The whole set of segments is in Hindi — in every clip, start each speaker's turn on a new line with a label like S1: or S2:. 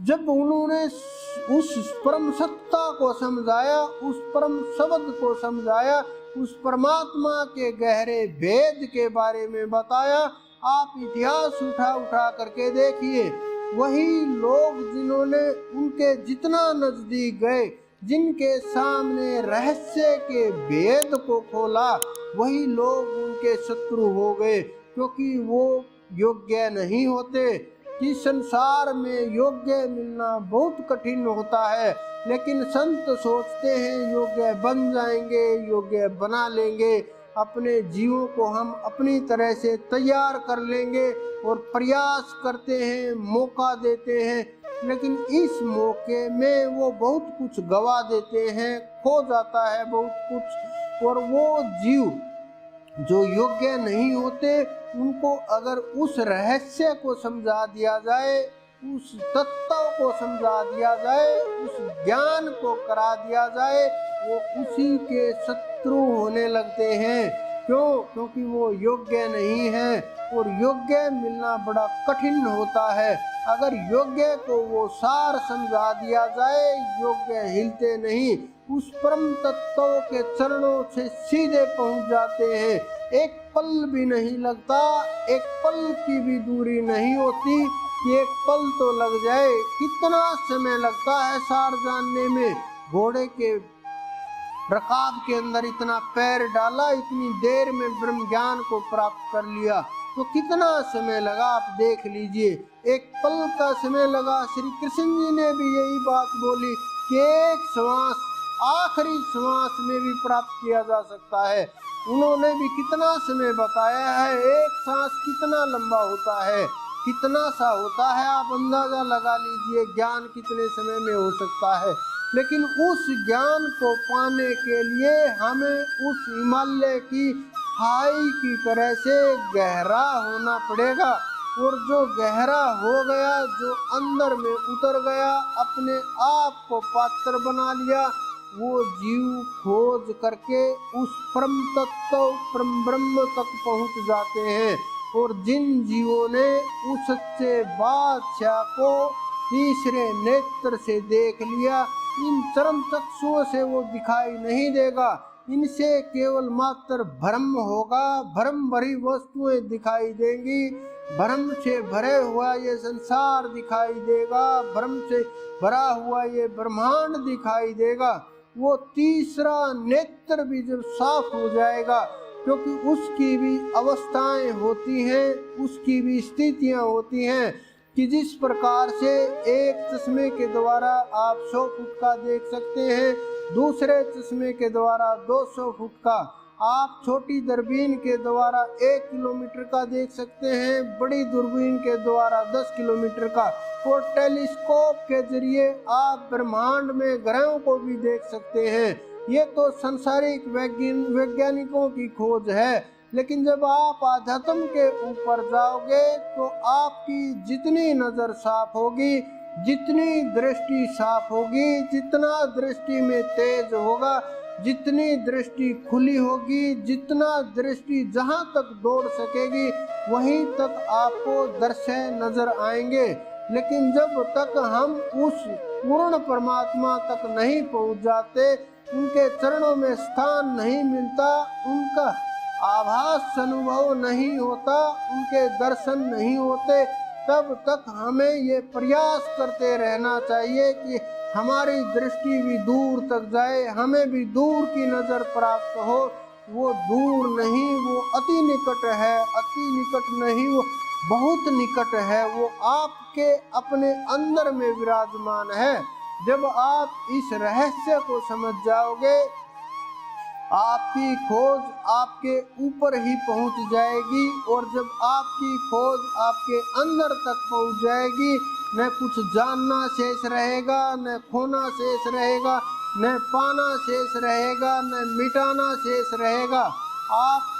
S1: जब उन्होंने उस परम सत्ता को समझाया, उस परम शब्द को समझाया, उस परमात्मा के गहरे भेद के बारे में बताया, आप इतिहास उठा उठा करके देखिए, वही लोग जिन्होंने उनके जितना नजदीक गए, जिनके सामने रहस्य के भेद को खोला, वही लोग उनके शत्रु हो गए, क्योंकि वो योग्य नहीं होते। कि संसार में योग्य मिलना बहुत कठिन होता है, लेकिन संत सोचते हैं योग्य बन जाएंगे, योग्य बना लेंगे, अपने जीवों को हम अपनी तरह से तैयार कर लेंगे और प्रयास करते हैं, मौका देते हैं, लेकिन इस मौके में वो बहुत कुछ गवा देते हैं, खो जाता है बहुत कुछ। और वो जीव जो योग्य नहीं होते, उनको अगर उस रहस्य को समझा दिया जाए, उस तत्व को समझा दिया जाए, उस ज्ञान को करा दिया जाए, वो उसी के शत्रु होने लगते हैं। क्यों? क्योंकि वो योग्य नहीं है और योग्य मिलना बड़ा कठिन होता है। अगर योग्य को वो सार समझा दिया जाए, योग्य हिलते नहीं, उस परम तत्व के चरणों से सीधे पहुंच जाते हैं। एक पल भी नहीं लगता, एक पल की भी दूरी नहीं होती कि एक पल तो लग जाए। कितना समय लगता है सार जानने में। घोड़े के रकाब के अंदर इतना पैर डाला, इतनी देर में ब्रह्म ज्ञान को प्राप्त कर लिया, तो कितना समय लगा आप देख लीजिए। एक पल का समय लगा। श्री कृष्ण जी ने भी यही बात बोली कि एक श्वास, आखिरी श्वास में भी प्राप्त किया जा सकता है। उन्होंने भी कितना समय बताया है, एक सांस कितना लंबा होता है, कितना सा होता है, आप अंदाजा लगा लीजिए ज्ञान कितने समय में हो सकता है। लेकिन उस ज्ञान को पाने के लिए हमें उस हिमालय की खाई की तरह से गहरा होना पड़ेगा। और जो गहरा हो गया, जो अंदर में उतर गया, अपने आप को पात्र बना लिया, वो जीव खोज करके उस परम तत्व, परम ब्रह्म तक पहुंच जाते हैं। और जिन जीवों ने उस सच्चे बादशाह को तीसरे नेत्र से देख लिया, इन चरम चक्षुओं से वो दिखाई नहीं देगा, इनसे केवल मात्र भ्रम होगा, भ्रम भरी वस्तुएं दिखाई देंगी, भ्रम से भरे हुआ ये संसार दिखाई देगा, भ्रम से भरा हुआ ये ब्रह्मांड दिखाई देगा। वो तीसरा नेत्र भी जब साफ हो जाएगा, क्योंकि उसकी भी अवस्थाएं होती हैं, उसकी भी स्थितियां होती हैं कि जिस प्रकार से एक चश्मे के द्वारा आप 100 फुट का देख सकते हैं, दूसरे चश्मे के द्वारा 200 फुट का, आप छोटी दूरबीन के द्वारा 1 किलोमीटर का देख सकते हैं, बड़ी दूरबीन के द्वारा 10 किलोमीटर का, और टेलीस्कोप के जरिए आप ब्रह्मांड में ग्रहों को भी देख सकते हैं। ये तो सांसारिक वैज्ञानिकों की खोज है। लेकिन जब आप आध्यात्म के ऊपर जाओगे तो आपकी जितनी नजर साफ होगी, जितनी दृष्टि साफ होगी, जितना दृष्टि में तेज होगा, जितनी दृष्टि खुली होगी, जितना दृष्टि जहां तक दौड़ सकेगी, वहीं तक आपको दर्शन नजर आएंगे। लेकिन जब तक हम उस पूर्ण परमात्मा तक नहीं पहुंच जाते, उनके चरणों में स्थान नहीं मिलता, उनका आभास अनुभव नहीं होता, उनके दर्शन नहीं होते, तब तक हमें ये प्रयास करते रहना चाहिए कि हमारी दृष्टि भी दूर तक जाए, हमें भी दूर की नजर प्राप्त हो। वो दूर नहीं, वो अति निकट है, अति निकट नहीं, वो बहुत निकट है, वो आपके अपने अंदर में विराजमान है। जब आप इस रहस्य को समझ जाओगे, आपकी खोज आपके ऊपर ही पहुंच जाएगी। और जब आपकी खोज आपके अंदर तक पहुंच जाएगी, न कुछ जानना शेष रहेगा, न खोना शेष रहेगा, न पाना शेष रहेगा, न मिटाना शेष रहेगा। आप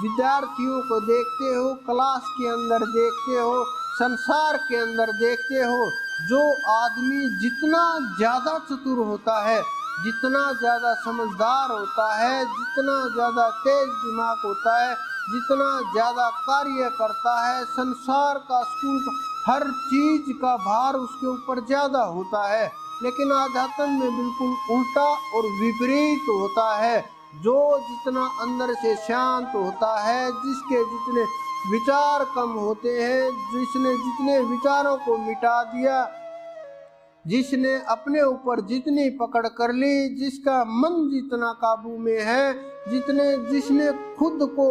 S1: विद्यार्थियों को देखते हो, क्लास के अंदर देखते हो, संसार के अंदर देखते हो, जो आदमी जितना ज़्यादा चतुर होता है, जितना ज़्यादा समझदार होता है, जितना ज़्यादा तेज दिमाग होता है, जितना ज़्यादा कार्य करता है, संसार का स्कूल हर चीज का भार उसके ऊपर ज्यादा होता है। लेकिन आध्यात्म में बिल्कुल उल्टा और विपरीत होता है। जो जितना अंदर से शांत होता है, जिसके जितने विचार कम होते हैं, जिसने जितने विचारों को मिटा दिया, जिसने अपने ऊपर जितनी पकड़ कर ली, जिसका मन जितना काबू में है, जिसने खुद को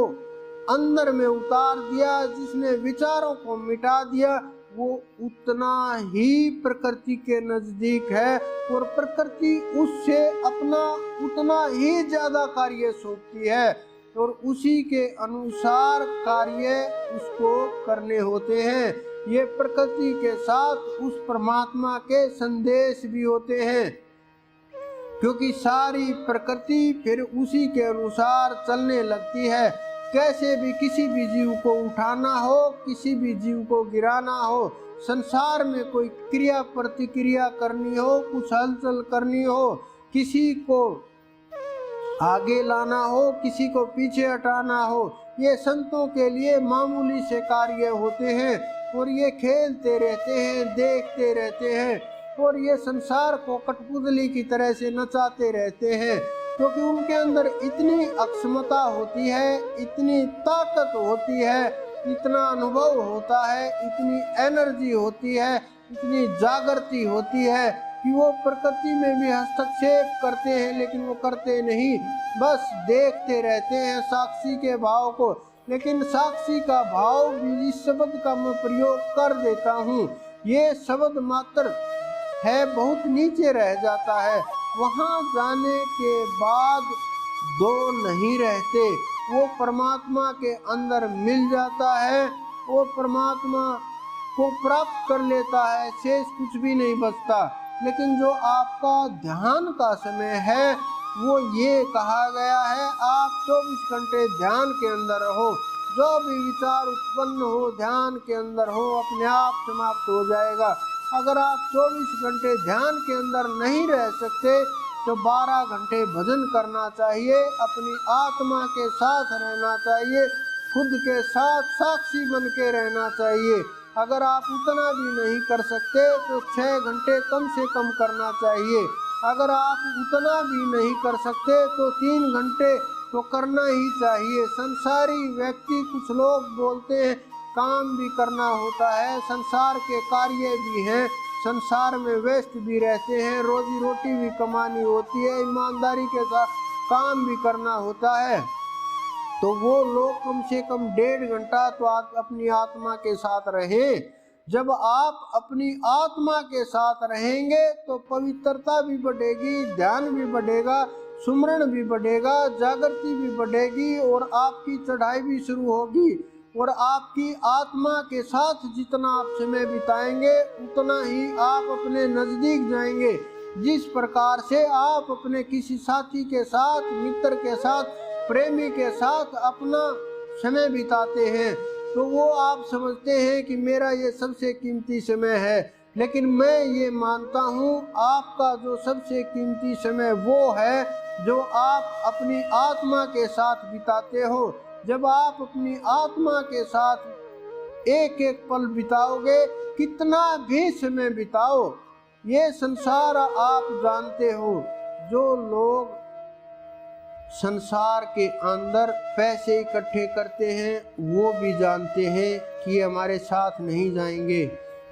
S1: अंदर में उतार दिया, जिसने विचारों को मिटा दिया, वो उतना ही प्रकृति के नजदीक है और प्रकृति उससे अपना उतना ही ज्यादा कार्य सौंपती है और उसी के अनुसार कार्य उसको करने होते हैं। ये प्रकृति के साथ उस परमात्मा के संदेश भी होते हैं, क्योंकि सारी प्रकृति फिर उसी के अनुसार चलने लगती है। कैसे भी किसी भी जीव को उठाना हो, किसी भी जीव को गिराना हो, संसार में कोई क्रिया प्रतिक्रिया करनी हो, कुछ हलचल करनी हो, किसी को आगे लाना हो, किसी को पीछे हटाना हो, ये संतों के लिए मामूली से कार्य होते हैं और ये खेलते रहते हैं, देखते रहते हैं और ये संसार को कठपुतली की तरह से नचाते रहते हैं, क्योंकि उनके अंदर इतनी अक्षमता होती है, इतनी ताकत होती है, इतना अनुभव होता है, इतनी एनर्जी होती है, इतनी जागृति होती है कि वो प्रकृति में भी हस्तक्षेप करते हैं, लेकिन वो करते नहीं, बस देखते रहते हैं साक्षी के भाव को। लेकिन साक्षी का भाव भी इस शब्द का मैं प्रयोग कर देता हूँ, ये शब्द मात्र है, बहुत नीचे रह जाता है। वहाँ जाने के बाद दो नहीं रहते, वो परमात्मा के अंदर मिल जाता है, वो परमात्मा को प्राप्त कर लेता है, शेष कुछ भी नहीं बचता। लेकिन जो आपका ध्यान का समय है, वो ये कहा गया है, आप 24 घंटे ध्यान के अंदर रहो, जो भी विचार उत्पन्न हो ध्यान के अंदर हो, अपने आप समाप्त हो जाएगा। अगर आप 24 घंटे ध्यान के अंदर नहीं रह सकते तो 12 घंटे भजन करना चाहिए, अपनी आत्मा के साथ रहना चाहिए, खुद के साथ साक्षी बन के रहना चाहिए। अगर आप उतना भी नहीं कर सकते तो 6 घंटे कम से कम करना चाहिए। अगर आप उतना भी नहीं कर सकते तो 3 घंटे तो करना ही चाहिए। संसारी व्यक्ति, कुछ लोग बोलते हैं काम भी करना होता है, संसार के कार्य भी हैं, संसार में व्यस्त भी रहते हैं, रोजी रोटी भी कमानी होती है, ईमानदारी के साथ काम भी करना होता है, तो वो लोग कम से कम 1.5 घंटा तो अपनी आत्मा के साथ रहें। जब आप अपनी आत्मा के साथ रहेंगे तो पवित्रता भी बढ़ेगी, ध्यान भी बढ़ेगा, सुमरण भी बढ़ेगा, जागृति भी बढ़ेगी और आपकी चढ़ाई भी शुरू होगी। और आपकी आत्मा के साथ जितना आप समय बिताएंगे उतना ही आप अपने नज़दीक जाएंगे। जिस प्रकार से आप अपने किसी साथी के साथ, मित्र के साथ, प्रेमी के साथ अपना समय बिताते हैं तो वो आप समझते हैं कि मेरा ये सबसे कीमती समय है, लेकिन मैं ये मानता हूँ आपका जो सबसे कीमती समय वो है जो आप अपनी आत्मा के साथ बिताते हो। जब आप अपनी आत्मा के साथ एक एक पल बिताओगे, कितना भी समय बिताओ, ये संसार आप जानते हो, जो लोग संसार के अंदर पैसे इकट्ठे करते हैं वो भी जानते हैं कि हमारे साथ नहीं जाएंगे।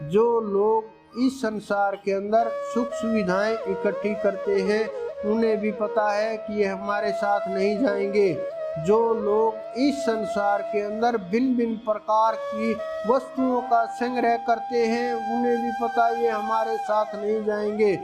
S1: जो लोग इस संसार के अंदर सुख सुविधाएं इकट्ठी करते हैं उन्हें भी पता है कि ये हमारे साथ नहीं जाएंगे। जो लोग इस संसार के अंदर भिन्न भिन्न प्रकार की वस्तुओं का संग्रह करते हैं उन्हें भी पता ये हमारे साथ नहीं जाएंगे।